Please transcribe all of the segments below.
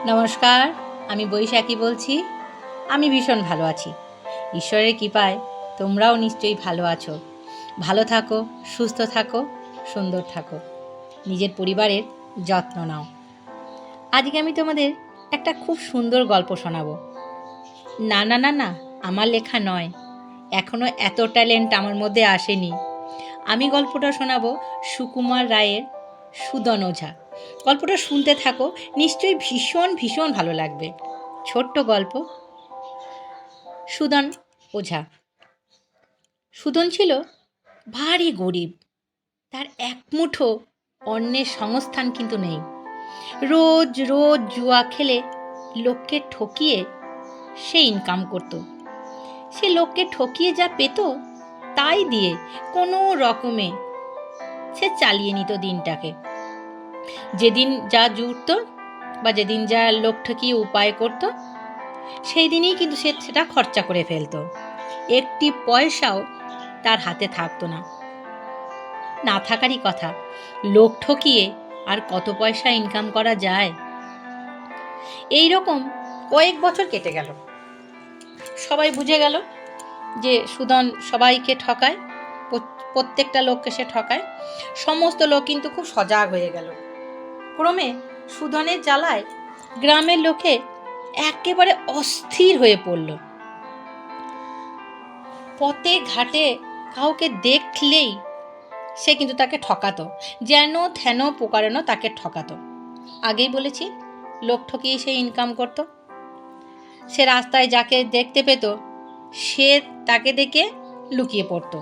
নমস্কার, আমি বৈশাখী বলছি। আমি ভীষণ ভালো আছি। ঈশ্বরের কৃপায় তোমরাও নিশ্চয়ই ভালো আছো। ভালো থাকো, সুস্থ থাকো, সুন্দর থাকো, নিজের পরিবারের যত্ন নাও। আজকে আমি তোমাদের একটা খুব সুন্দর গল্প শোনাবো। না না না না, আমার লেখা নয়, এখনও এত ট্যালেন্ট আমার মধ্যে আসেনি। আমি গল্পটা শোনাবো সুকুমার রায়ের সুদন ওঝা। গল্পটা শুনতে থাকো, নিশ্চয়ই ভীষণ ভীষণ ভালো লাগবে। ছোট্ট গল্প। সুদন ওঝা। সুদন ছিল ভারী গরিব। তার এক মুঠো অন্যের সংস্থান কিন্তু নেই। রোজ রোজ জুয়া খেলে লোককে ঠকিয়ে সে ইনকাম করত। সে লোককে ঠকিয়ে যা পেত তাই দিয়ে কোনো রকমে সে চালিয়ে নিত দিনটাকে। যেদিন যা জুটত বা যেদিন যা লোক ঠকিয়ে উপায় করত সেই দিনই কিন্তু সে সেটা খরচা করে ফেলত। একটি পয়সাও তার হাতে থাকতো না। না থাকারই কথা, লোক ঠকিয়ে আর কত পয়সা ইনকাম করা যায়। এই রকম কয়েক বছর কেটে গেল। সবাই বুঝে গেল যে সুদন সবাইকে ঠকায়, প্রত্যেকটা লোককে সে ঠকায়। সমস্ত লোক কিন্তু খুব সজাগ হয়ে গেল। ক্রমে সুদনের জ্বালায় গ্রামের লোকে একেবারে অস্থির হয়ে পড়ল। পথে ঘাটে কাউকে দেখলেই সে কিন্তু তাকে ঠকাতো, যেন থেন প্রকারেণ তাকে ঠকাতো। আগেই বলেছি, লোক ঠকিয়ে সে ইনকাম করত। সে রাস্তায় যাকে দেখতে পেত সে তাকে দেখে লুকিয়ে পড়ত।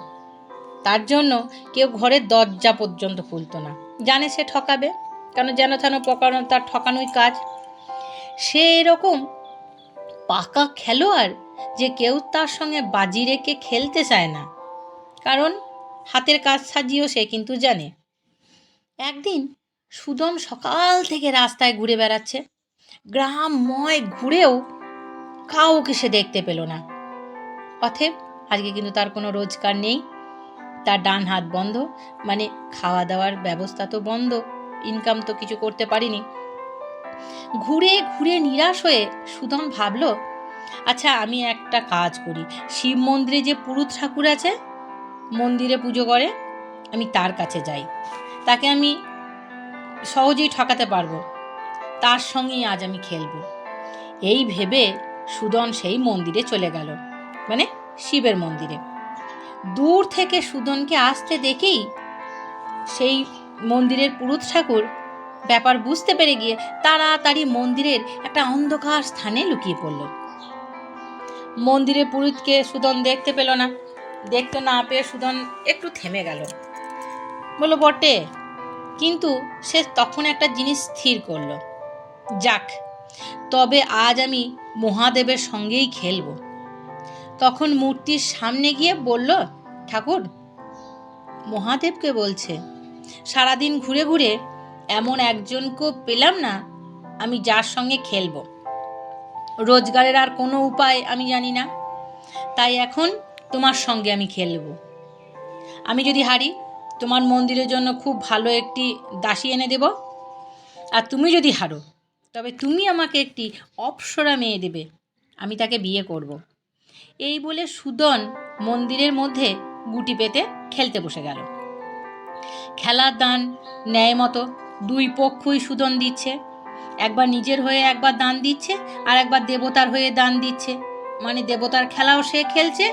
তার জন্য কেউ ঘরের দরজা পর্যন্ত খুলত না, জানে সে ঠকাবে, কারণ যেন থেন প্রকারেণ তার ঠকানোই কাজ। সে এরকম পাকা খেলোয়াড় যে কেউ তার সঙ্গে বাজি রেখে খেলতে চায় না, কারণ হাতের কাজ সাজিয়েও সে কিন্তু জানে। একদিন সুদন সকাল থেকে রাস্তায় ঘুরে বেড়াচ্ছে। গ্রামময় ঘুরেও কাউকে সে দেখতে পেল না। অতএব আজকে কিন্তু তার কোনো রোজগার নেই। তার ডান হাত বন্ধ, মানে খাওয়া দাওয়ার ব্যবস্থা তো বন্ধ, ইনকাম তো কিছু করতে পারিনি। ঘুরে ঘুরে নিরাশ হয়ে সুদন ভাবল, আচ্ছা আমি একটা কাজ করি, শিব মন্দিরে যে পুরুত ঠাকুর আছে, মন্দিরে পুজো করে, আমি তার কাছে যাই, তাকে আমি সহজেই ঠকাতে পারবো, তার সঙ্গেই আজ আমি খেলবো। এই ভেবে সুদন সেই মন্দিরে চলে গেল, মানে শিবের মন্দিরে। দূর থেকে সুদনকে আসতে দেখেই সেই মন্দিরের পুরুত ঠাকুর ব্যাপার বুঝতে পেরে গিয়ে তাড়াতাড়ি মন্দিরের একটা অন্ধকার স্থানে লুকিয়ে পড়ল। মন্দিরের পুরুতকে সুদন দেখতে পেল না। দেখতে না পেয়ে সুদন একটু থেমে গেল। বলল বটে, কিন্তু সে তখন একটা জিনিস স্থির করল, যাক তবে আজ আমি মহাদেবের সঙ্গেই খেলব। তখন মূর্তির সামনে গিয়ে বলল, ঠাকুর, মহাদেবকে বলছে, সারাদিন ঘুরে ঘুরে এমন একজনকেও পেলাম না আমি যার সঙ্গে খেলব। রোজগারের আর কোনো উপায় আমি জানি না, তাই এখন তোমার সঙ্গে আমি খেলব। আমি যদি হারি, তোমার মন্দিরের জন্য খুব ভালো একটি দাসী এনে দেব, আর তুমি যদি হারো তবে তুমি আমাকে একটি অপ্সরা মেয়ে দেবে, আমি তাকে বিয়ে করব। এই বলে সুদন মন্দিরের মধ্যে গুটি পেতে খেলতে বসে গেল। খেলার দান ন্যায় মতো দুই পক্ষই সুদন দিচ্ছে। একবার নিজের হয়ে একবার দান দিচ্ছে, আর একবার দেবতার হয়ে দান দিচ্ছে, মানে দেবতার খেলাও সে খেলছে,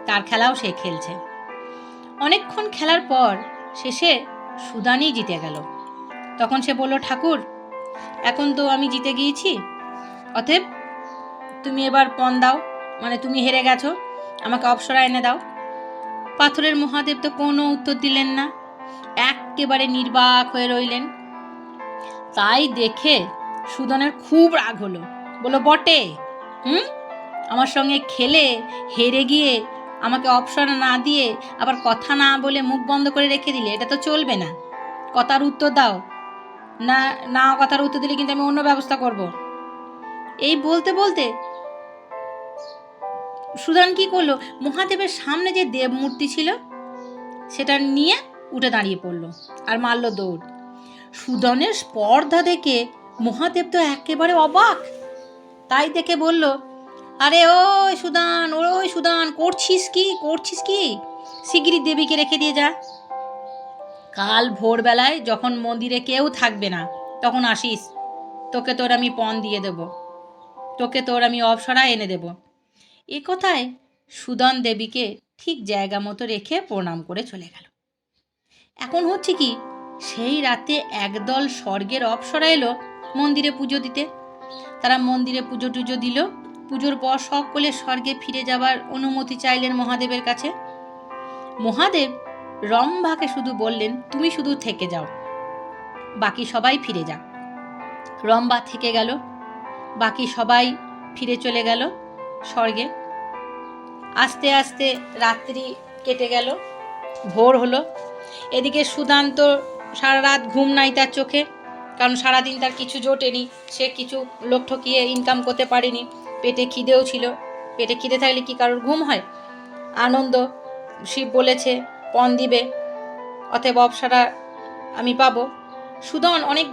তার খেলাও সে খেলছে। অনেকক্ষণ খেলার পর শেষে সুদানই জিতে গেল। তখন সে বলল, ঠাকুর, এখন তো আমি জিতে গিয়েছি, অতএব তুমি এবার পণ দাও, মানে তুমি হেরে গেছো, আমাকে অপ্সরা এনে দাও। পাথরের মহাদেব তো কোনো উত্তর দিলেন না, একেবারে নির্বাক হয়ে রইলেন। তাই দেখে সুদনের খুব রাগ হলো। বলল, বটে, আমার সঙ্গে খেলে হেরে গিয়ে আমাকে অপশন না দিয়ে আবার কথা না বলে মুখ বন্ধ করে রেখে দিলে, এটা তো চলবে না। কথার উত্তর দাও, না না কথার উত্তর দিলে কিন্তু আমি অন্য ব্যবস্থা করব। এই বলতে বলতে সুদান কি করলো, মহাদেবের সামনে যে দেব মূর্তি ছিল সেটা নিয়ে উঠে দাঁড়িয়ে পড়লো আর মারল দৌড়। সুদনের স্পর্ধা দেখে মহাদেব তো একেবারে অবাক, তাই দেখে বলল, আরে ওই সুদান, করছিস কি? শিগগিরই দেবীকে রেখে দিয়ে যা। কাল ভোরবেলায় যখন মন্দিরে কেউ থাকবে না তখন আসিস, তোকে তোর আমি পণ দিয়ে দেব, তোকে তোর আমি অপ্সরা এনে দেব। এ কথায় সুদান দেবীকে ঠিক জায়গা মতো রেখে প্রণাম করে চলে গেল। এখন হচ্ছে কি, সেই রাতে একদল স্বর্গের অপ্সরা এলো মন্দিরে পুজো দিতে। তারা মন্দিরে পুজো টুজো দিল। পুজোর পর সকলে স্বর্গে ফিরে যাবার অনুমতি চাইলেন মহাদেবের কাছে। মহাদেব রম্ভাকে শুধু বললেন, তুমি শুধু থেকে যাও, বাকি সবাই ফিরে যাক। রম্ভা থেকে গেল, বাকি সবাই ফিরে চলে গেল স্বর্গে। আস্তে আস্তে রাত্রি কেটে গেল, ভোর হলো। এদিকে সুদান তো সারা রাত ঘুম নাই তার চোখে, কারণ সারাদিন তার কিছু জোটেনি, সে কিছু লোক ঠকিয়ে ইনকাম করতে পারেনি। পেটে খিদেও ছিল, পেটে খিদে থাকলে কি কারোর ঘুম হয়? আনন্দ, শিব বলেছে পণ দিবে, অতএব অপ্সরা আমি পাবো। সুদান অনেক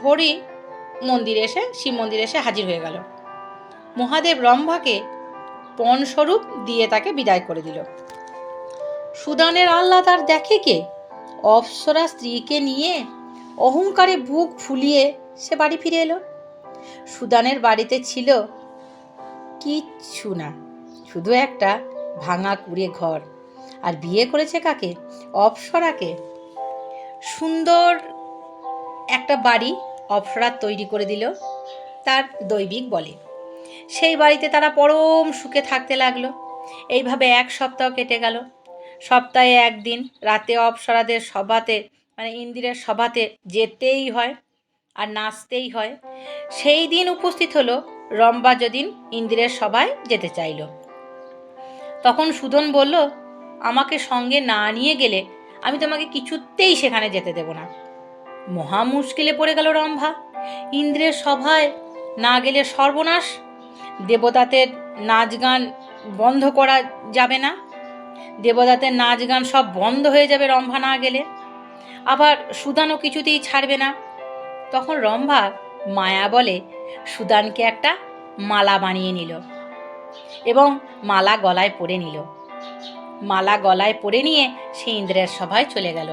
ভোরই শিব মন্দিরে এসে হাজির হয়ে গেল। মহাদেব রম্ভাকে পণ স্বরূপ দিয়ে তাকে বিদায় করে দিল। সুদানের আহ্লাদ আর দেখে কে? অপ্সরা স্ত্রীকে নিয়ে অহংকারে বুক ফুলিয়ে সে বাড়ি ফিরে এলো। সুদানের বাড়িতে ছিল কিচ্ছু না, শুধু একটা ভাঙা কুঁড়ে ঘর। আর বিয়ে করেছে কাকে? অপ্সরাকে। সুন্দর একটা বাড়ি অপ্সরা তৈরি করে দিল তার দৈবিক বলে। সেই বাড়িতে তারা পরম সুখে থাকতে লাগলো। এইভাবে 1 সপ্তাহ কেটে গেল। সপ্তাহে একদিন রাতে অপ্সরাদের সভাতে, মানে ইন্দ্রের সভাতে যেতেই হয় আর নাচতেই হয়। সেই দিন উপস্থিত হলো রম্ভা যেদিন ইন্দ্রের সভায় যেতে চাইল। তখন সুদন বলল, আমাকে সঙ্গে না নিয়ে গেলে আমি তোমাকে কিছুতেই সেখানে যেতে দেব না। মহা মুশকিলে পড়ে গেল রম্ভা। ইন্দ্রের সভায় না গেলে সর্বনাশ, দেবতাদের নাচ গান বন্ধ করা যাবে না, দেবতাদের নাচ গান সব বন্ধ হয়ে যাবে রম্ভা না গেলে। আবার সুদানও কিছুতেই ছাড়বে না। তখন রম্ভা মায়া বলে সুদানকে একটা মালা বানিয়ে নিল এবং মালা গলায় পরে নিল। মালা গলায় পরে নিয়ে সে ইন্দ্রের সভায় চলে গেল।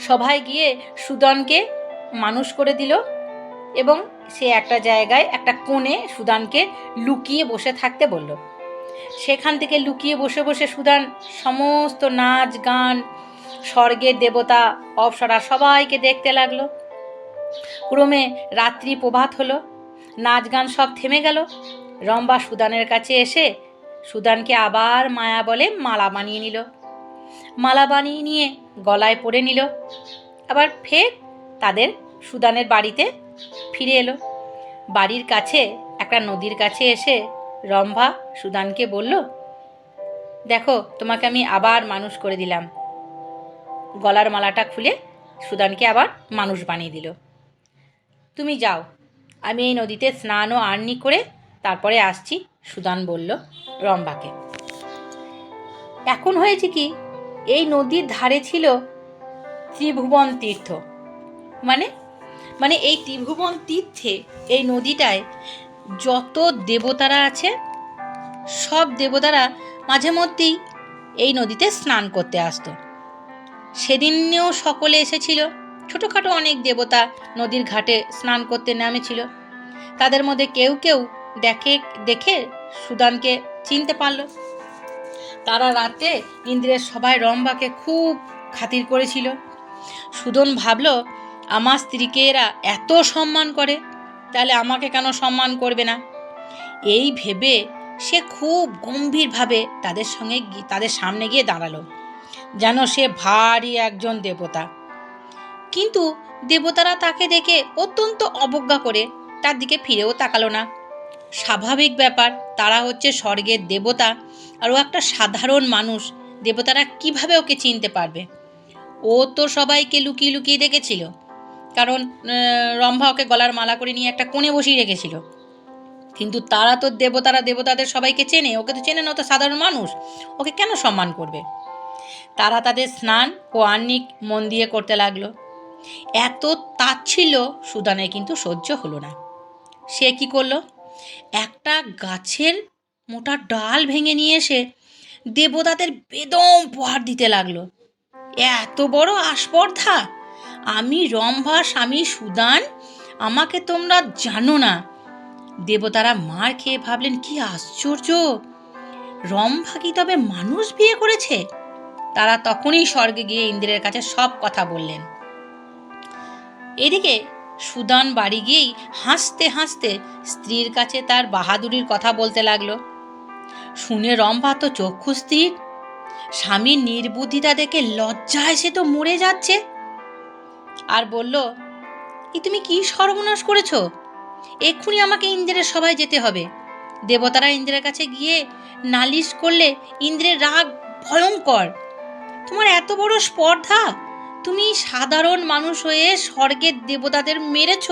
সভায় গিয়ে সুদানকে মানুষ করে দিল এবং সে একটা জায়গায় একটা কোণে সুদানকে লুকিয়ে বসে থাকতে বলল। সেখান থেকে লুকিয়ে বসে বসে সুদান সমস্ত নাচ গান, স্বর্গের দেবতা অপ্সরা সবাইকে দেখতে লাগলো। ক্রমে রাত্রি প্রভাত হলো, নাচ গান সব থেমে গেল। রম্ভা সুদানের কাছে এসে সুদানকে আবার মায়া বলে মালা বানিয়ে নিল। মালা বানিয়ে নিয়ে গলায় পরে নিল। আবার ফের তাদের সুদানের বাড়িতে ফিরে এলো। বাড়ির কাছে একটা নদীর কাছে এসে রম্ভা সুদানকে বলল, দেখো তোমাকে আমি আবার মানুষ করে দিলাম। গলার মালাটা খুলে সুদানকে আবার মানুষ বানিয়ে দিল। তুমি যাও, আমি এই নদীতে স্নান ও আরনি করে তারপরে আসছি, সুদান বলল রম্ভাকে। এখন হয়েছে কি, এই নদীর ধারে ছিল ত্রিভুবন তীর্থ। মানে এই ত্রিভুবন তীর্থে, এই নদীটায় যত দেবতারা আছে সব দেবতারা মাঝে মধ্যেই এই নদীতে স্নান করতে আসতো। সেদিনেও সকলে এসেছিল। ছোটোখাটো অনেক দেবতা নদীর ঘাটে স্নান করতে নেমেছিল। তাদের মধ্যে কেউ কেউ দেখে সুদানকে চিনতে পারল। তারা রাতে ইন্দ্রের সভায় রম্ভাকে খুব খাতির করেছিল। সুদন ভাবল, আমার স্ত্রীকে এরা এত সম্মান করে, তাহলে আমাকে কেন সম্মান করবে না? এই ভেবে সে খুব গম্ভীরভাবে তাদের সামনে গিয়ে দাঁড়ালো, যেন সে ভারী একজন দেবতা। কিন্তু দেবতারা তাকে দেখে অত্যন্ত অবজ্ঞা করে তার দিকে ফিরেও তাকালো না। স্বাভাবিক ব্যাপার, তারা হচ্ছে স্বর্গের দেবতা আর ও একটা সাধারণ মানুষ, দেবতারা কিভাবে ওকে চিনতে পারবে? ও তো সবাইকে লুকিয়ে লুকিয়ে দেখেছিল, কারণ রম্ভা ওকে গলার মালা করে নিয়ে একটা কোণে বসিয়ে রেখেছিল। কিন্তু তারা তো দেবতাদের সবাইকে চেনে, ওকে তো চেনে না, তো সাধারণ মানুষ, ওকে কেন সম্মান করবে? তারা তাদের স্নান ও আহ্নিক মন দিয়ে করতে লাগলো। এত তাচ্ছিল্য সুদানের কিন্তু সহ্য হলো না। সে কি করলো, একটা গাছের মোটা ডাল ভেঙে নিয়ে এসে দেবতাদের বেদম প্রহার দিতে লাগলো। এত বড় আস্পর্ধা! আমি রম্ভা, স্বামী সুদান, আমাকে তোমরা জানো না। দেবতারা মার খেয়ে ভাবলেন, কি আশ্চর্য, রম্ভা কি তবে মানুষ বিয়ে করেছে? তারা তখনই স্বর্গে গিয়ে ইন্দ্রের কাছে সব কথা বললেন। এদিকে সুদান বাড়ি গিয়েই হাসতে হাসতে স্ত্রীর কাছে তার বাহাদুরির কথা বলতে লাগলো। শুনে রম্ভা তো চক্ষু স্থির, স্বামীর নির্বুদ্ধিতা দেখে লজ্জায় সে তো মরে যাচ্ছে। আর বলল, তুমি কি সর্বনাশ করেছ? এক্ষুনি আমাকে ইন্দ্রের সভায় যেতে হবে। দেবতারা ইন্দ্রের কাছে গিয়ে নালিশ করলে ইন্দ্রের রাগ ভয়ঙ্কর। তোমার এত বড় স্পর্ধা, তুমি সাধারণ মানুষ হয়ে স্বর্গের দেবতাদের মেরেছ।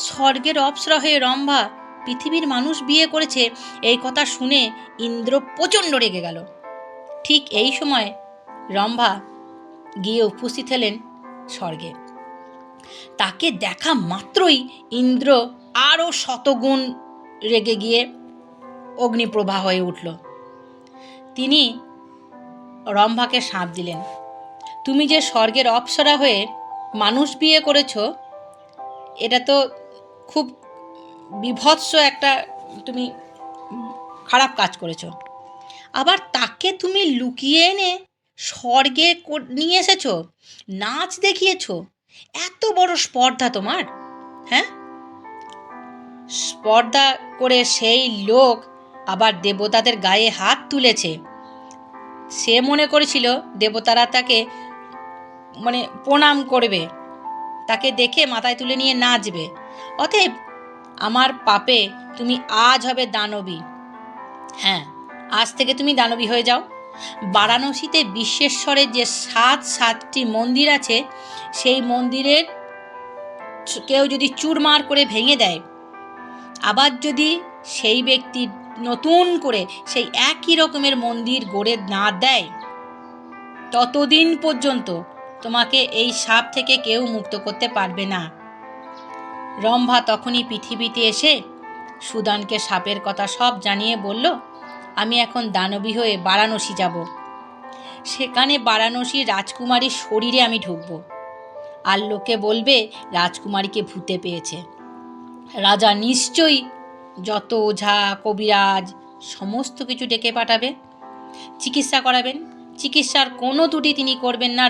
স্বর্গের অপ্সরা হয়ে রম্ভা পৃথিবীর মানুষ বিয়ে করেছে, এই কথা শুনে ইন্দ্র প্রচণ্ড রেগে গেল। ঠিক এই সময় রম্ভা গিয়ে উপস্থিত হলেন স্বর্গে। তাকে দেখা মাত্রই ইন্দ্র আরও শতগুণ রেগে গিয়ে অগ্নিপ্রবাহ হয়ে উঠল। তিনি রম্ভাকে শাপ দিলেন, তুমি যে স্বর্গের অপ্সরা হয়ে মানুষ বিয়ে করেছ, এটা তো খুব বিভৎস একটা তুমি খারাপ কাজ করেছ। আবার তাকে তুমি লুকিয়ে এনে স্বর্গে নিয়ে এসেছ, নাচ দেখিয়েছ। এত বড় স্পর্ধা তোমার! হ্যাঁ, স্পর্ধা করে সেই লোক আবার দেবতাদের গায়ে হাত তুলেছে। সে মনে করেছিল দেবতারা তাকে প্রণাম করবে, তাকে দেখে মাথায় তুলে নিয়ে নাচবে। অতএব আমার পাপে তুমি আজ হবে দানবী। হ্যাঁ, আজ থেকে তুমি দানবী হয়ে যাও। বারাণসীতে বিশ্বেশ্বরের যে 7টি মন্দির আছে, সেই মন্দিরের কেউ যদি চুরমার করে ভেঙে দেয়, আবার যদি সেই ব্যক্তি নতুন করে সেই একই রকমের মন্দির গড়ে না দেয়, ততদিন পর্যন্ত তোমাকে এই শাপ থেকে কেউ মুক্ত করতে পারবে না। রম্ভা তখনই পৃথিবীতে এসে সুদানকে শাপের কথা সব জানিয়ে বলল, আমি এখন দানবী হয়ে বারাণসী যাব। সেখানে বারাণসীর রাজকুমারীর শরীরে আমি ঢুকব, আর লোকে বলবে রাজকুমারীকে ভূতে পেয়েছে। রাজা নিশ্চয়ই যত ওঝা কবিরাজ সমস্ত কিছু ডেকে পাঠাবে, চিকিৎসা করাবেন। চিকিৎসার কোনো ত্রুটি তিনি করবেন না।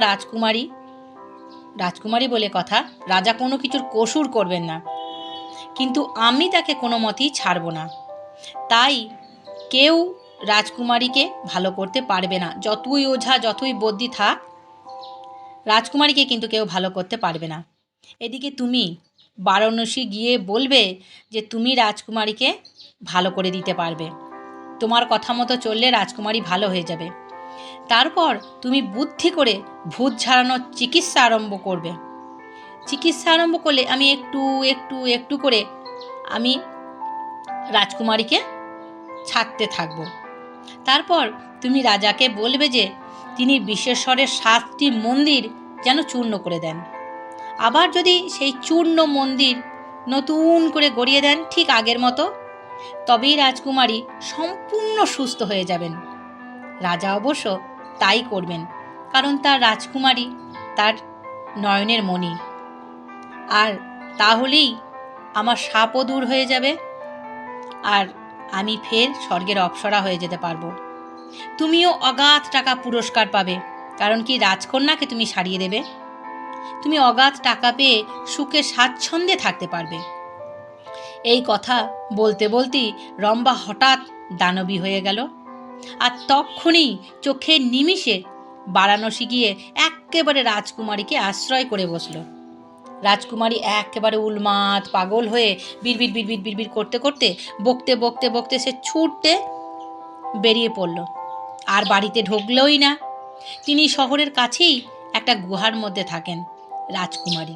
রাজকুমারী বলে কথা, রাজা কোনো কিছুর কসুর করবেন না, কিন্তু আমি তাকে কোনো মতেই ছাড়ব না। তাই কেউ রাজকুমারীকে ভালো করতে পারবে না। যতই ওঝা যতই বদ্যি থাক, রাজকুমারীকে কিন্তু কেউ ভালো করতে পারবে না। এদিকে তুমি বারাণসী গিয়ে বলবে যে তুমি রাজকুমারীকে ভালো করে দিতে পারবে, তোমার কথা মতো চললে রাজকুমারী ভালো হয়ে যাবে। তারপর তুমি বুদ্ধি করে ভূত ঝাড়ানোর চিকিৎসা আরম্ভ করবে। চিকিৎসা আরম্ভ করলে আমি একটু একটু একটু করে আমি রাজকুমারীকে ছাড়তে থাকব। তারপর তুমি রাজাকে বলবে যে তিনি বিশ্বেশ্বরের 7টি মন্দির যেন চূর্ণ করে দেন। আবার যদি সেই চূর্ণ মন্দির নতুন করে গড়িয়ে দেন ঠিক আগের মতো, তবেই রাজকুমারী সম্পূর্ণ সুস্থ হয়ে যাবেন। রাজা অবশ্য তাই করবেন, কারণ তার রাজকুমারী তার নয়নের মণি। আর তাহলেই আমার শাপও দূর হয়ে যাবে, আর আমি ফের স্বর্গের অপ্সরা হয়ে যেতে পারবো। তুমিও অগাধ টাকা পুরস্কার পাবে, কারণ কি রাজকন্যাকে তুমি সারিয়ে দেবে। তুমি অগাধ টাকা পেয়ে সুখে স্বাচ্ছন্দ্যে থাকতে পারবে। এই কথা বলতে বলতেই রম্ভা হঠাৎ দানবী হয়ে গেল, আর তক্ষুনি চোখের নিমিষে বারাণসী গিয়ে একেবারে রাজকুমারীকে আশ্রয় করে বসল। রাজকুমারী একেবারে উন্মাদ পাগল হয়ে বিড়বিড় বিড়বিড় বিড়বিড় করতে করতে বকতে বকতে বকতে সে ছুটতে বেরিয়ে পড়ল, আর বাড়িতে ঢুকলই না। তিনি শহরের কাছেই একটা গুহার মধ্যে থাকেন রাজকুমারী।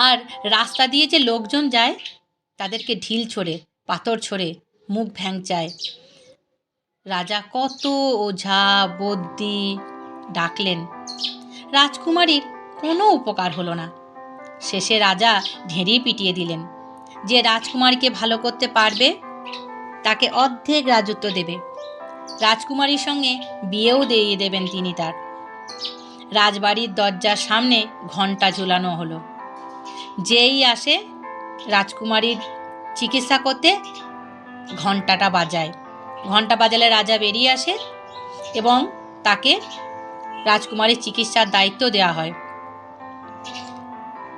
আর রাস্তা দিয়ে যে লোকজন যায় তাদেরকে ঢিল ছোড়ে, পাথর ছোড়ে, মুখ ভ্যাংচায়। রাজা কত ওঝা বদ্যি ডাকলেন, রাজকুমারীর কোনো উপকার হলো না। শেষে রাজা ঢেড়ি পিটিয়ে দিলেন। যে রাজকুমারীকে ভালো করতে পারবে তাকে অর্ধেক রাজত্ব দেবে, রাজকুমারীর সঙ্গে বিয়েও দিয়ে দেবেন তিনি তার। রাজবাড়ির দরজার সামনে ঘণ্টা ঝুলানো হলো। যেই আসে রাজকুমারীর চিকিৎসা করতে ঘণ্টাটা বাজায়। ঘণ্টা বাজালে রাজা বেরিয়ে আসে এবং তাকে রাজকুমারীর চিকিৎসার দায়িত্ব দেওয়া হয়।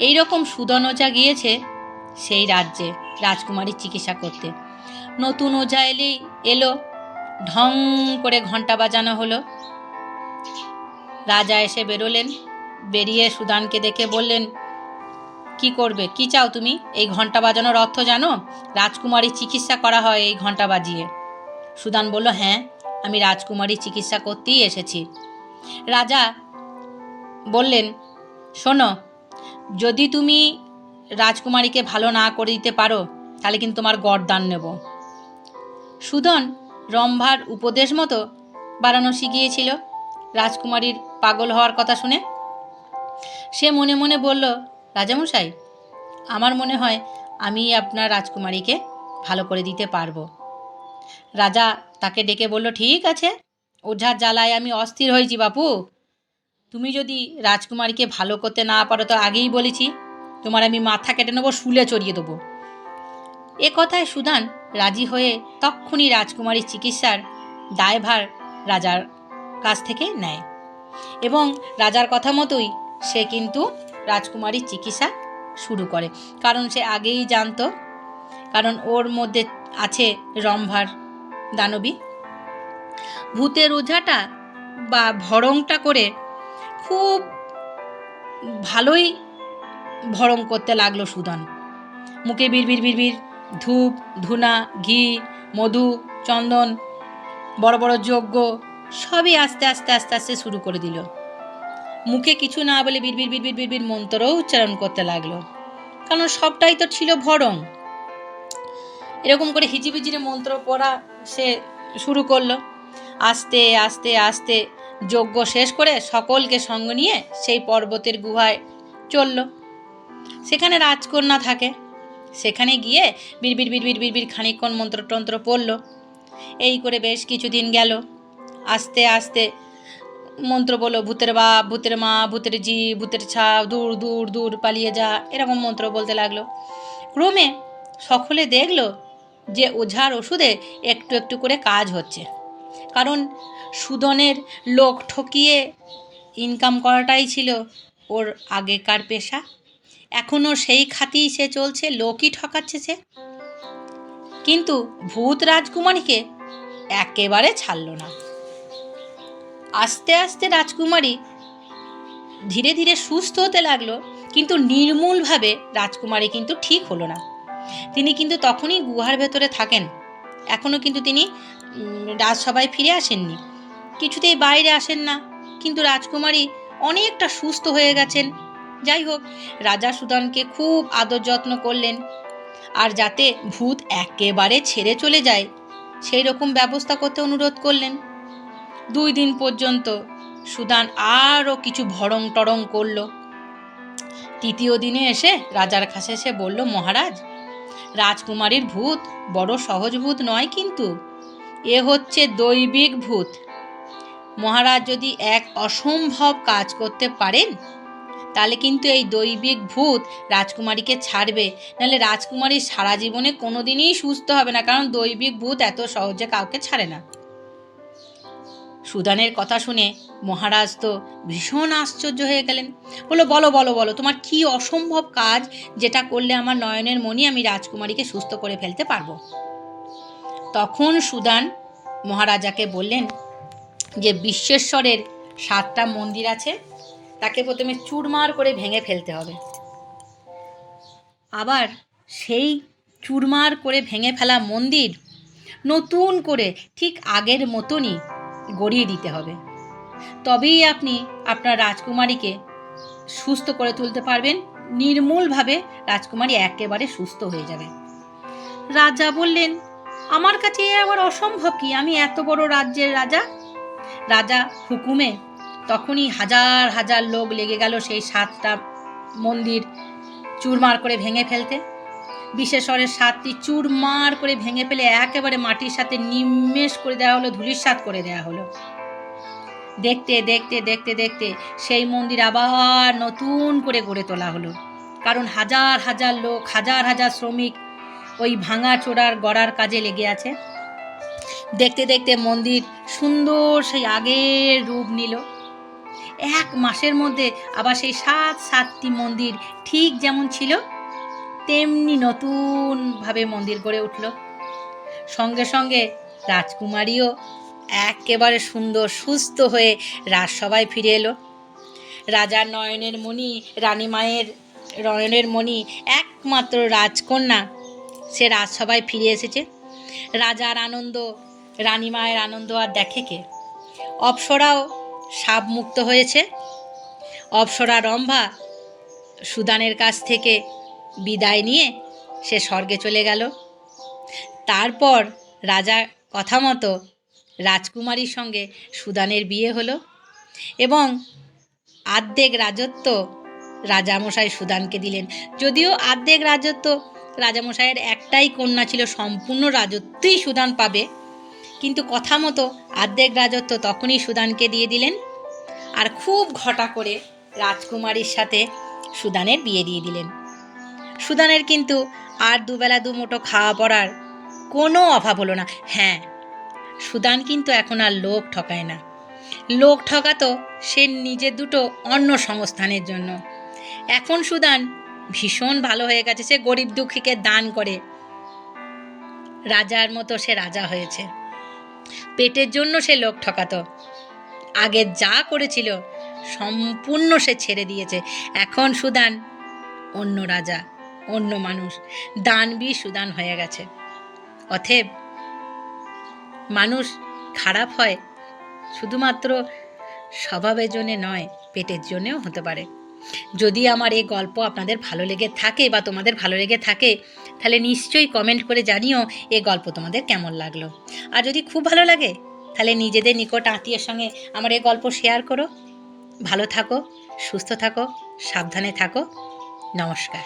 এই রকম সুদন ওঝা গিয়েছে সেই রাজ্যে রাজকুমারীর চিকিৎসা করতে। নতুন ওঝা এলো, ঢং করে ঘণ্টা বাজানো হলো। রাজা এসে বেরোলেন, বেরিয়ে সুদানকে দেখে বললেন, কি করবে, কি চাও তুমি? এই ঘণ্টা বাজানোর অর্থ জানো? রাজকুমারীর চিকিৎসা করা হয় এই ঘণ্টা বাজিয়ে। সুদান বলল, হ্যাঁ, আমি রাজকুমারীর চিকিৎসা করতেই এসেছি। রাজা বললেন, শোনো, যদি তুমি রাজকুমারীকে ভালো না করে দিতে পারো তাহলে কিন্তু তোমার গরদান নেব। সুদন রম্ভার উপদেশ মতো বারাণসী গিয়েছিল রাজকুমারীর পাগল হওয়ার কথা শুনে। সে মনে মনে বলল, রাজামশাই, আমার মনে হয় আমি আপনার রাজকুমারীকে ভালো করে দিতে পারবো। রাজা তাকে ডেকে বলল, ঠিক আছে, ওঝার জ্বালায় আমি অস্থির হয়েছি বাপু। তুমি যদি রাজকুমারীকে ভালো করতে না পারো তো আগেই বলেছি তোমার আমি মাথা কেটে নেবো, শুলে চড়িয়ে দেবো। এ কথায় সুদান রাজি হয়ে তক্ষুনি রাজকুমারীর চিকিৎসার দায়ভার রাজার কাছ থেকে নেয় এবং রাজার কথা মতোই সে কিন্তু রাজকুমারীর চিকিৎসা শুরু করে। কারণ সে আগেই জানতো, কারণ ওর মধ্যে আছে রম্ভার দানবী। ভূতের ওঝাটা বা ভড়ংটা করে খুব ভালোই ভড়ং করতে লাগলো সুদন। মুখে বিড়বিড় বিড়বিড়, ধূপ ধুনা, ঘি, মধু, চন্দন, বড় বড় যজ্ঞ সবই আস্তে আস্তে আস্তে আস্তে শুরু করে দিল। মুখে কিছু না বলে বিড়বিড় বিড়বিড় বিড়বিড় মন্ত্রও উচ্চারণ করতে লাগলো, কারণ সবটাই তো ছিল ভড়ং। এরকম করে হিজিবিজিরে মন্ত্র পড়া সে শুরু করলো। আস্তে আস্তে আস্তে যজ্ঞ শেষ করে সকলকে সঙ্গ নিয়ে সেই পর্বতের গুহায় চলল। সেখানে রাজকন্যা থাকে, সেখানে গিয়ে বিড়বিড় বিড়বিড় বিড়বিড় খানিকক্ষণ মন্ত্রতন্ত্র পড়ল। এই করে বেশ কিছুদিন গেল। আস্তে আস্তে মন্ত্র বলল, ভূতের বাপ, ভূতের মা, ভূতের জি, ভূতের ছা, দূর দূর দূর পালিয়ে যা, এরকম মন্ত্র বলতে লাগলো। ক্রমে সকলে দেখল যে ওঝার ওষুধে একটু একটু করে কাজ হচ্ছে, কারণ সুদনের লোক ঠকিয়ে ইনকাম করাটাই ছিল ওর আগেকার পেশা। এখনও সেই খাতেই সে চলছে, লোকই ঠকাচ্ছে সে। কিন্তু ভূত রাজকুমারীকে একেবারে ছাড়ল না। আস্তে আস্তে রাজকুমারী ধীরে ধীরে সুস্থ হতে লাগলো, কিন্তু নির্মূলভাবে রাজকুমারী কিন্তু ঠিক হলো না। তিনি কিন্তু তখনই গুহার ভেতরে থাকেন, এখনও কিন্তু তিনি রাজসভায় ফিরে আসেননি, কিছুতেই বাইরে আসেন না। কিন্তু রাজকুমারী অনেকটা সুস্থ হয়ে গেছেন। যাই হোক, রাজা সুদনকে খুব আদর যত্ন করলেন, আর যাতে ভূত একেবারে ছেড়ে চলে যায় সেই রকম ব্যবস্থা করতে অনুরোধ করলেন। 2 দিন পর্যন্ত সুদান আরও কিছু ভড়ং টড়ং করল। 3য় দিনে এসে রাজার কাছে এসে বলল, মহারাজ, রাজকুমারীর ভূত বড় সহজ ভূত নয়, কিন্তু এ হচ্ছে দৈবিক ভূত। মহারাজ যদি এক অসম্ভব কাজ করতে পারেন তাহলে কিন্তু এই দৈবিক ভূত রাজকুমারীকে ছাড়বে, নাহলে রাজকুমারী সারা জীবনে কোনোদিনই সুস্থ হবে না, কারণ দৈবিক ভূত এত সহজে কাউকে ছাড়ে না। সুদানের কথা শুনে মহারাজ তো ভীষণ আশ্চর্য হয়ে গেলেন। বলো, বলো বলো বলো, তোমার কি অসম্ভব কাজ যেটা করলে আমার নয়নের মণি আমি রাজকুমারীকে সুস্থ করে ফেলতে পারবো? তখন সুদান মহারাজাকে বললেন যে বিশ্বেশ্বরের 7টা মন্দির আছে, তাকে প্রথমে চুরমার করে ভেঙে ফেলতে হবে, আবার সেই চুরমার করে ভেঙে ফেলা মন্দির নতুন করে ঠিক আগের মতনই গড়িয়ে দিতে হবে, তবেই আপনি আপনার রাজকুমারীকে সুস্থ করে তুলতে পারবেন। নির্মূলভাবে রাজকুমারী একেবারে সুস্থ হয়ে যাবে। রাজা বললেন, আমার কাছে আবার অসম্ভব কি? আমি এত বড় রাজ্যের রাজা। রাজা হুকুমে তখনই হাজার হাজার লোক লেগে গেল সেই 7টা মন্দির চুরমার করে ভেঙে ফেলতে। বিশেষরের 7টি চুরমার করে ভেঙে ফেলে একেবারে মাটির সাথে নিমেষ করে দেওয়া হলো, ধূলিসাৎ করে দেওয়া হলো। দেখতে দেখতে দেখতে দেখতে সেই মন্দির আবার নতুন করে গড়ে তোলা হলো, কারণ হাজার হাজার লোক, হাজার হাজার শ্রমিক ওই ভাঙা চোরার গড়ার কাজে লেগে আছে। দেখতে দেখতে মন্দির সুন্দর সেই আগের রূপ নিল। 1 মাসের মধ্যে আবার সেই 7টি মন্দির ঠিক যেমন ছিল তেমনি নতুনভাবে মন্দির গড়ে উঠল। সঙ্গে সঙ্গে রাজকুমারীও একেবারে সুন্দর সুস্থ হয়ে রাজসভায় ফিরে এলো। রাজার নয়নের মণি, রানীমায়ের নয়নের মণি, একমাত্র রাজকন্যা, সে রাজসভায় ফিরে এসেছে। রাজার আনন্দ, রানীমায়ের আনন্দ আর দেখে কে? অপ্সরাও শাপমুক্ত হয়েছে। অপ্সরা রম্ভা সুদানের কাছ থেকে বিদায় নিয়ে সে স্বর্গে চলে গেল। তারপর রাজা কথা মতো রাজকুমারীর সঙ্গে সুদানের বিয়ে হলো এবং অর্ধেক রাজত্ব রাজামশাই সুদানকে দিলেন। যদিও অর্ধেক রাজত্ব রাজামশাইয়ের একটাই কন্যা ছিল, সম্পূর্ণ রাজত্বই সুদান পাবে, কিন্তু কথা মতো অর্ধেক রাজত্ব তখনই সুদানকে দিয়ে দিলেন। আর খুব ঘটা করে রাজকুমারীর সাথে সুদানের বিয়ে দিয়ে দিলেন। সুদানের কিন্তু আর দুবেলা দুমুঠো খাওয়া পড়ার কোনো অভাব হলো না। হ্যাঁ, সুদান কিন্তু এখন আর লোক ঠকায় না। লোক ঠকাতো সে নিজের দুটো অন্ন সংস্থানের জন্য। এখন সুদান ভীষণ ভালো হয়ে গেছে, সে গরিব দুঃখীকে দান করে রাজার মতো সে রাজা হয়েছে। পেটের জন্য সে লোক ঠকাতো, আগে যা করেছিল সম্পূর্ণ সে ছেড়ে দিয়েছে। এখন সুদান অন্য রাজা, অন্য মানুষ, দানবীর সুদান হয়ে গেছে। অতএব মানুষ খারাপ হয় শুধুমাত্র স্বভাবের জন্যে নয়, পেটের জন্যেও হতে পারে। যদি আমার এই গল্প আপনাদের ভালো লেগে থাকে বা তোমাদের ভালো লেগে থাকে, তাহলে নিশ্চয়ই কমেন্ট করে জানিও এই গল্প তোমাদের কেমন লাগলো। আর যদি খুব ভালো লাগে তাহলে নিজেদের নিকট আত্মীয়ের সঙ্গে আমার এই গল্প শেয়ার করো। ভালো থাকো, সুস্থ থাকো, সাবধানে থাকো। নমস্কার।